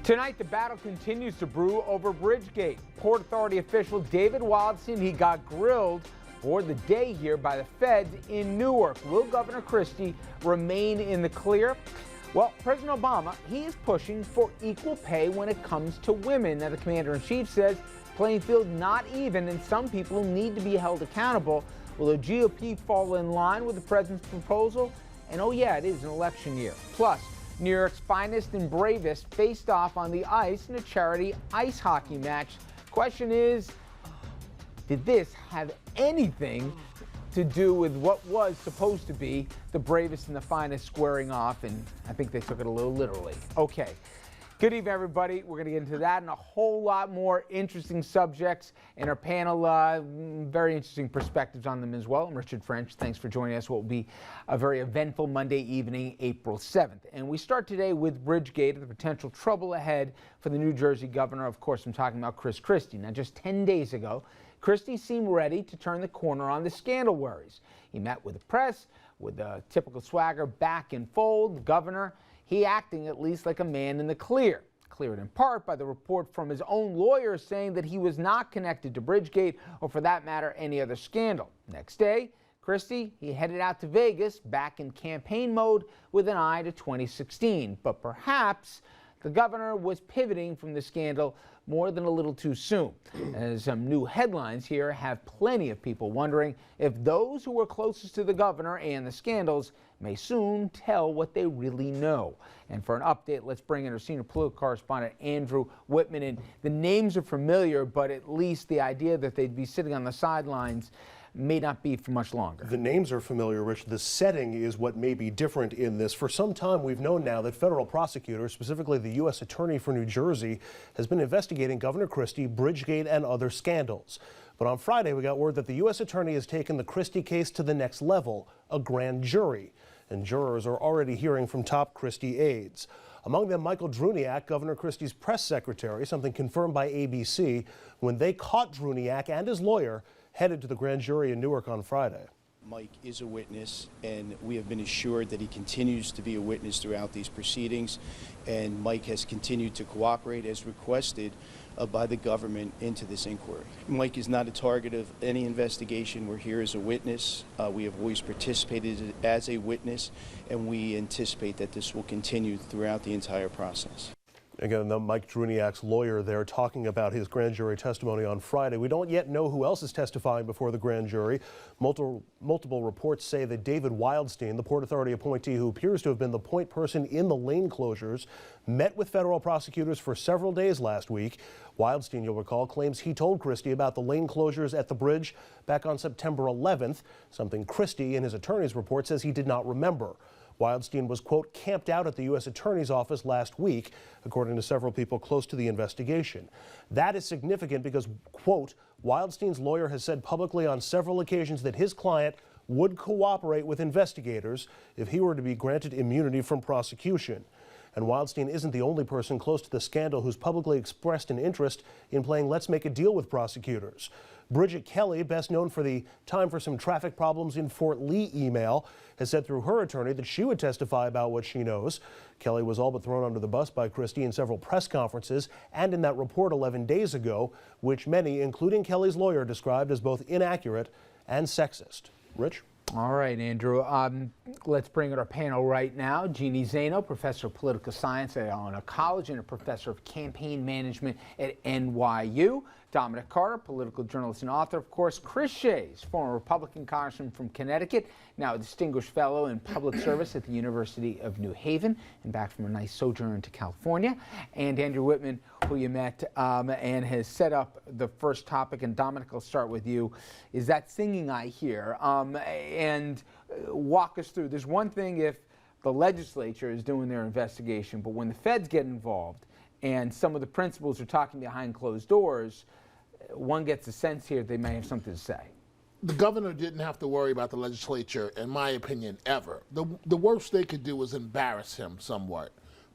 Tonight, the battle continues to brew over Bridgegate. Port Authority official David Wildstein, he got grilled for the day here by the feds in Newark. Will Governor Christie remain in the clear? Well, President Obama, he is pushing for equal pay when it comes to women. Now, the commander-in-chief says playing field not even, and some people need to be held accountable. Will the GOP fall in line with the president's proposal? And oh yeah, it is an election year. Plus, New York's finest and bravest faced off on the ice in a charity ice hockey match. Question is, did this have anything to do with what was supposed to be the bravest and the finest squaring off? And I think they took it a little literally. Okay. Good evening, everybody. We're going to get into that and a whole lot more interesting subjects in our panel. Very interesting perspectives on them as well. I'm Richard French. Thanks for joining us. What will be a very eventful Monday evening, April 7th. And we start today with Bridgegate, the potential trouble ahead for the New Jersey governor. Of course, I'm talking about Christie. Now, just 10 days ago, Christie seemed ready to turn the corner on the scandal worries. He met with the press with a typical swagger back in fold. The governor, he acting at least like a man in the clear. Cleared in part by the report from his own lawyer saying that he was not connected to Bridgegate or, for that matter, any other scandal. Next day, Christie, he headed out to Vegas back in campaign mode with an eye to 2016. But perhaps the governor was pivoting from the scandal more than a little too soon. As some new headlines here have plenty of people wondering if those who were closest to the governor and the scandals may soon tell what they really know. And for an update, let's bring in our senior political correspondent, Andrew Whitman. And the names are familiar, but at least the idea that they'd be sitting on the sidelines may not be for much longer. The names are familiar, Rich. The setting is what may be different in this. For some time, we've known now that federal prosecutors, specifically the U.S. Attorney for New Jersey, has been investigating Governor Christie, Bridgegate, and other scandals. But on Friday, we got word that the U.S. Attorney has taken the Christie case to the next level, a grand jury. And jurors are already hearing from top Christie aides. Among them, Michael Druniak, Governor Christie's press secretary, something confirmed by ABC, when they caught Druniak and his lawyer headed to the grand jury in Newark on Friday. Mike is a witness, and we have been assured that he continues to be a witness throughout these proceedings, and Mike has continued to cooperate as requested by the government into this inquiry. Mike is not a target of any investigation. We're here as a witness. We have always participated as a witness, and we anticipate that this will continue throughout the entire process. Again, Mike Druniak's lawyer there talking about his grand jury testimony on Friday. We don't yet know who else is testifying before the grand jury. Multiple reports say that David Wildstein, the Port Authority appointee who appears to have been the point person in the lane closures, met with federal prosecutors for several days last week. Wildstein, you'll recall, claims he told Christie about the lane closures at the bridge back on September 11th, something Christie, in his attorney's report, says he did not remember. Wildstein was, quote, camped out at the U.S. Attorney's office last week, according to several people close to the investigation. That is significant because, quote, Wildstein's lawyer has said publicly on several occasions that his client would cooperate with investigators if he were to be granted immunity from prosecution. And Wildstein isn't the only person close to the scandal who's publicly expressed an interest in playing let's make a deal with prosecutors. Bridget Kelly, best known for the time for some traffic problems in Fort Lee email, has said through her attorney that she would testify about what she knows. Kelly was all but thrown under the bus by Christie in several press conferences and in that report 11 days ago, which many, including Kelly's lawyer, described as both inaccurate and sexist. Rich? All right, Andrew. Let's bring in our panel right now. Jeannie Zaino, professor of political science at Illinois College and a professor of campaign management at NYU. Dominic Carter, political journalist and author. Of course, Chris Shays, former Republican congressman from Connecticut, now a distinguished fellow in public service at the University of New Haven and back from a nice sojourn to California. And Andrew Whitman, who you met and has set up the first topic. And Dominic, I'll start with you. Is that singing I hear? And walk us through. There's one thing if the legislature is doing their investigation, but when the feds get involved and some of the principals are talking behind closed doors, one gets a sense here they may have something to say. The governor didn't have to worry about the legislature, in my opinion, ever. The worst they could do was embarrass him somewhat.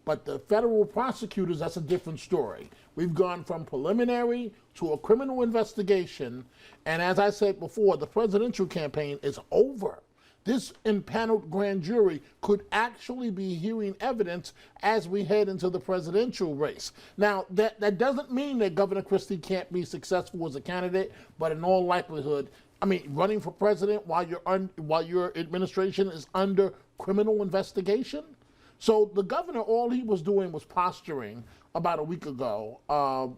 But the federal prosecutors, that's a different story. We've gone from preliminary to a criminal investigation, and as I said before, the presidential campaign is over. this impaneled grand jury could actually be hearing evidence as we head into the presidential race. Now, that doesn't mean that Governor Christie can't be successful as a candidate, but in all likelihood, I mean, running for president while your administration is under criminal investigation. So the governor, all he was doing was posturing about a week ago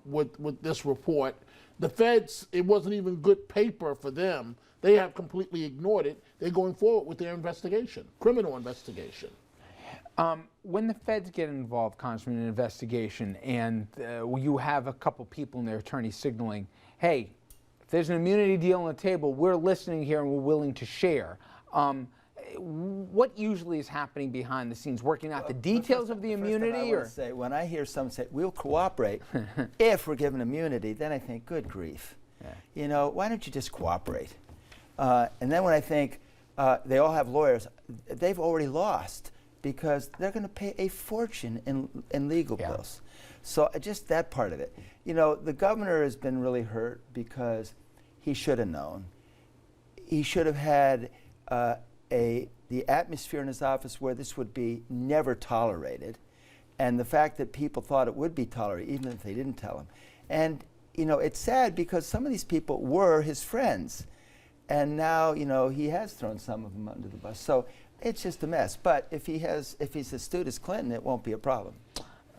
with this report. The feds, it wasn't even good paper for them. They have completely ignored it. They're going forward with their investigation, criminal investigation. When the feds get involved, Congressman, in an investigation, and you have a couple people in their attorney signaling, hey, if there's an immunity deal on the table, we're listening here and we're willing to share. What usually is happening behind the scenes? Working out the details of the immunity? Or say, when I hear someone say, we'll cooperate if we're given immunity, then I think, good grief. Yeah. You know, why don't you just cooperate? And then when I think they all have lawyers, they've already lost because they're going to pay a fortune in legal bills. So just that part of it. You know, the governor has been really hurt because he should have known. He should have had the atmosphere in his office where this would be never tolerated, and the fact that people thought it would be tolerated even if they didn't tell him. And you know, it's sad because some of these people were his friends, and now you know he has thrown some of them under the bus. So it's just a mess. But if he's astute as Clinton, it won't be a problem.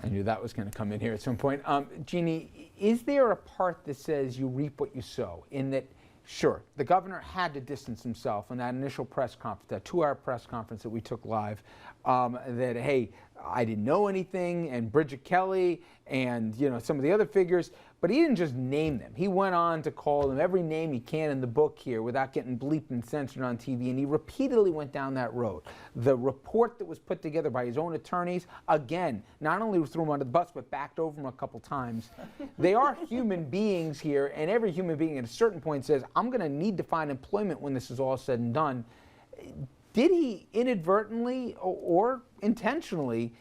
I knew that was going to come in here at some point. Jeannie, is there a part that says you reap what you sow, in that, sure, the governor had to distance himself in that initial press conference, that 2-hour press conference that we took live, that, hey, I didn't know anything, and Bridget Kelly and, you know, some of the other figures, but he didn't just name them. He went on to call them every name he can in the book here without getting bleeped and censored on TV, and he repeatedly went down that road. The report that was put together by his own attorneys, again, not only threw him under the bus, but backed over him a couple times. They are human beings here, and every human being at a certain point says, I'm going to need to find employment when this is all said and done. Did he inadvertently or intentionally,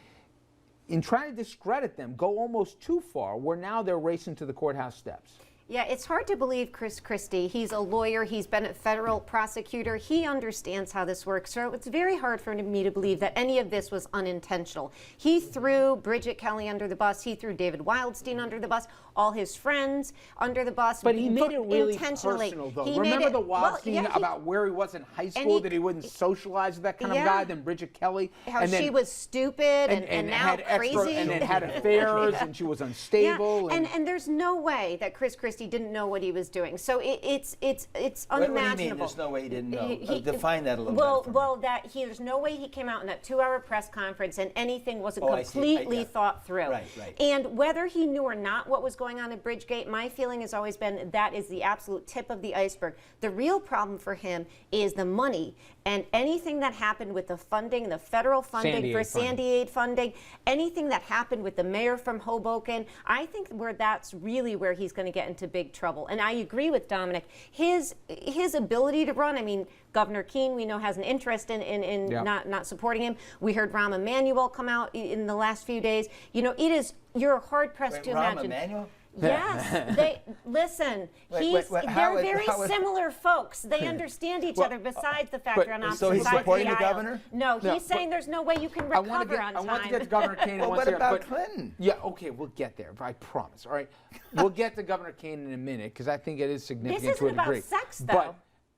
in trying to discredit them, go almost too far, where now they're racing to the courthouse steps? Yeah, it's hard to believe Chris Christie. He's a lawyer. He's been a federal prosecutor. He understands how this works. So it's very hard for me to believe that any of this was unintentional. He threw Bridget Kelly under the bus. He threw David Wildstein under the bus. All his friends under the bus. But he made it really personal, though. Remember the Wildstein about where he was in high school, that he wouldn't socialize with that kind of guy, then Bridget Kelly. How she was stupid and now crazy. And then had affairs and she was unstable. Yeah. And there's no way that Chris Christie didn't know what he was doing. So it's unimaginable. What do you mean there's no way he didn't know? Define that a little bit. Well, there's no way he came out in that 2-hour press conference and anything wasn't completely thought through. Right. And whether he knew or not what was going on at Bridgegate, my feeling has always been that is the absolute tip of the iceberg. The real problem for him is the money, and anything that happened with the funding, the federal funding for Sandy Aid funding, anything that happened with the mayor from Hoboken, I think that's really where he's going to get into big trouble. And I agree with Dominic. His ability to run, I mean, Governor Keene, we know, has an interest in not supporting him. We heard Rahm Emanuel come out in the last few days. You know, you're hard-pressed to imagine. Rahm Emanuel? Yes, listen. They're very similar folks. They understand each other. Besides the fact they're on opposite sides of the aisle. So he's supporting the governor? No, he's saying there's no way you can recover on time. I want to get to Governor Kane. Well, what about Clinton? Yeah, okay, we'll get there. I promise. All right, we'll get to Governor Kane in a minute because I think it is significant to a degree. This isn't about sex, though.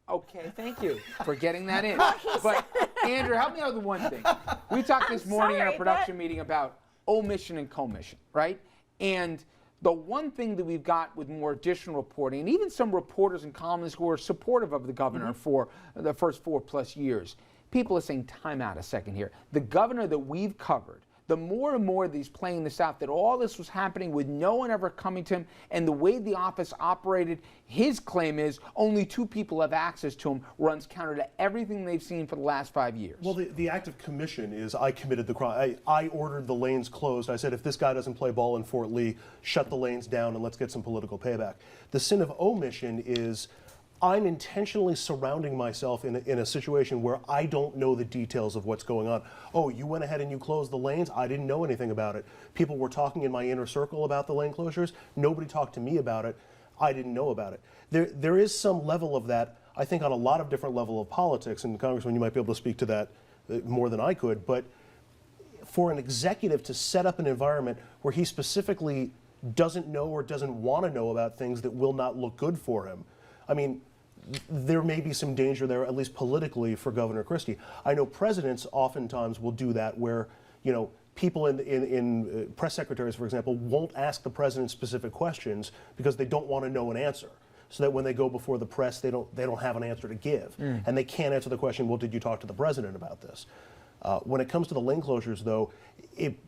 Okay, thank you for getting that in. But Andrew, help me out with one thing. We talked this morning in a production meeting about omission and commission, right? And the one thing that we've got with more additional reporting, and even some reporters and columnists who are supportive of the governor for the first 4+ years, people are saying, time out a second here. The governor that we've covered, the more and more that he's playing this out, that all this was happening with no one ever coming to him, and the way the office operated, his claim is only 2 people have access to him, runs counter to everything they've seen for the last 5 years. Well, the act of commission is I committed the crime. I ordered the lanes closed. I said, if this guy doesn't play ball in Fort Lee, shut the lanes down and let's get some political payback. The sin of omission is I'm intentionally surrounding myself in a situation where I don't know the details of what's going on. Oh, you went ahead and you closed the lanes? I didn't know anything about it. People were talking in my inner circle about the lane closures. Nobody talked to me about it. I didn't know about it. There is some level of that. I think, on a lot of different level of politics, and Congressman, you might be able to speak to that more than I could, but for an executive to set up an environment where he specifically doesn't know or doesn't want to know about things that will not look good for him, I mean, there may be some danger there, at least politically, for Governor Christie. I know presidents oftentimes will do that, where, you know, people in press secretaries, for example, won't ask the president specific questions because they don't want to know an answer, so that when they go before the press, they don't have an answer to give, and they can't answer the question, well, did you talk to the president about this? When it comes to the lane closures, though,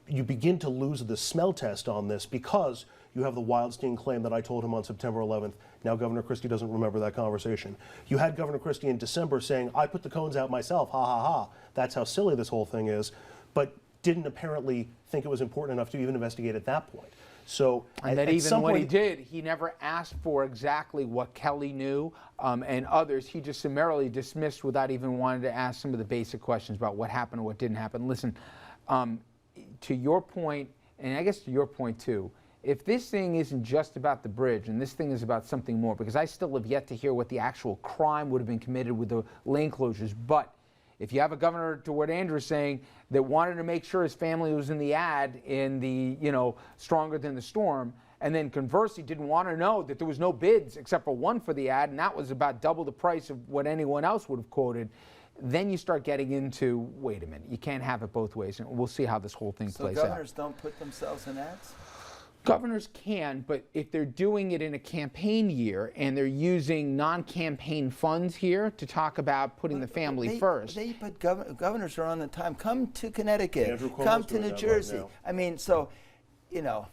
you begin to lose the smell test on this, because you have the Wildstein claim that I told him on September 11th. Now Governor Christie doesn't remember that conversation. You had Governor Christie in December saying, I put the cones out myself, ha ha ha. That's how silly this whole thing is, but didn't apparently think it was important enough to even investigate at that point. So, and that even when he did, he never asked for exactly what Kelly knew and others. He just summarily dismissed without even wanting to ask some of the basic questions about what happened or what didn't happen. Listen, to your point, and I guess to your point too, if this thing isn't just about the bridge, and this thing is about something more, because I still have yet to hear what the actual crime would have been committed with the lane closures, but if you have a Governor DeWitt Andrews saying that wanted to make sure his family was in the ad in the, you know, Stronger Than the Storm, and then conversely didn't want to know that there was no bids except for one for the ad, and that was about double the price of what anyone else would have quoted, then you start getting into, wait a minute, you can't have it both ways, and we'll see how this whole thing plays out. So governors don't put themselves in ads? Governors can, but if they're doing it in a campaign year and they're using non-campaign funds here to talk about putting the family first. But governors are on the time. Come to Connecticut. Come to New Jersey. Right, I mean, so, you know,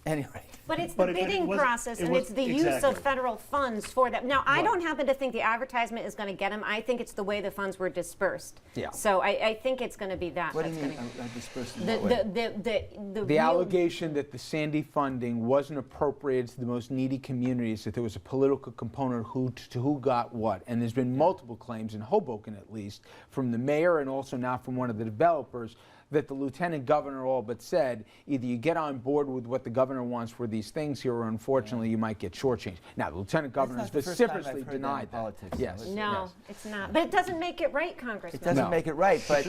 anyway. But it's the bidding process, and it's the use of federal funds for that. Now, I don't happen to think the advertisement is going to get them. I think it's the way the funds were dispersed. Yeah. So I think it's going to be that. What do you mean dispersed in what way? The allegation that the Sandy funding wasn't appropriated to the most needy communities, that there was a political component to who got what. And there's been multiple claims, in Hoboken at least, from the mayor and also now from one of the developers, that the lieutenant governor all but said, either you get on board with what the governor wants for these things here, or unfortunately you might get shortchanged. Now, the lieutenant governor vociferously denied that. Yes. No, it's not. But it doesn't make it right, Congressman. It doesn't make it right, but...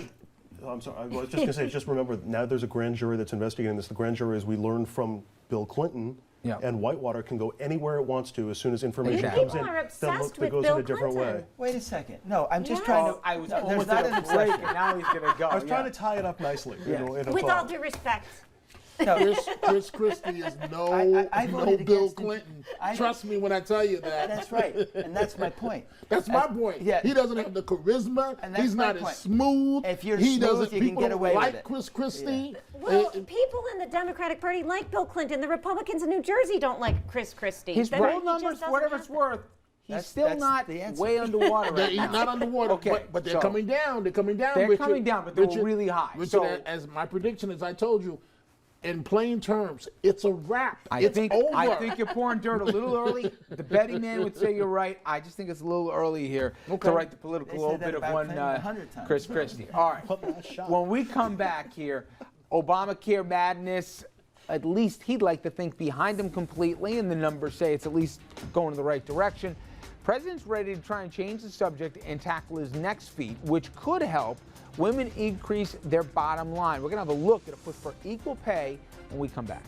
I'm sorry, I was just going to say, just remember, now there's a grand jury that's investigating this. The grand jury, as we learned from Bill Clinton, and Whitewater, can go anywhere it wants to as soon as information comes in. People are obsessed that with goes in Bill a different Clinton. way. Wait a second. No, I'm just trying to... I was no, almost there's at not a an break, exception. and now he's going to go. I was trying to tie it up nicely. Yes. In a With thought. all due respect. No, Chris Christie is no voted Bill against him. Clinton. Trust me when I tell you that. That's right, and that's my point. That's my point. Yeah. He doesn't have the charisma. And that's He's my not point. as smooth. If you're he smooth, doesn't. you can People get don't away with like it. Chris Christie. Well, people in the Democratic Party like Bill Clinton. The Republicans in New Jersey don't like Chris Christie. His Then poll he just numbers, doesn't whatever have it's to- worth, he's That's still the not answer. way underwater right He's now. not underwater, Okay, but they're so- coming down. They're coming down. They're Richard. coming down, but they're Richard, really high. Richard, So- as my prediction, as I told you, in plain terms, it's a wrap. I It's think over. you're pouring dirt a little early. The betting man would say you're right. I just think it's a little early here to write the political They said obit that of about one Clinton 100 times. Chris Christie. All right. When we come back here, Obamacare madness, at least he'd like to think behind him completely, and the numbers say it's at least going in the right direction. President's ready to try and change the subject and tackle his next feat, which could help women increase their bottom line. We're going to have a look at a push for equal pay when we come back.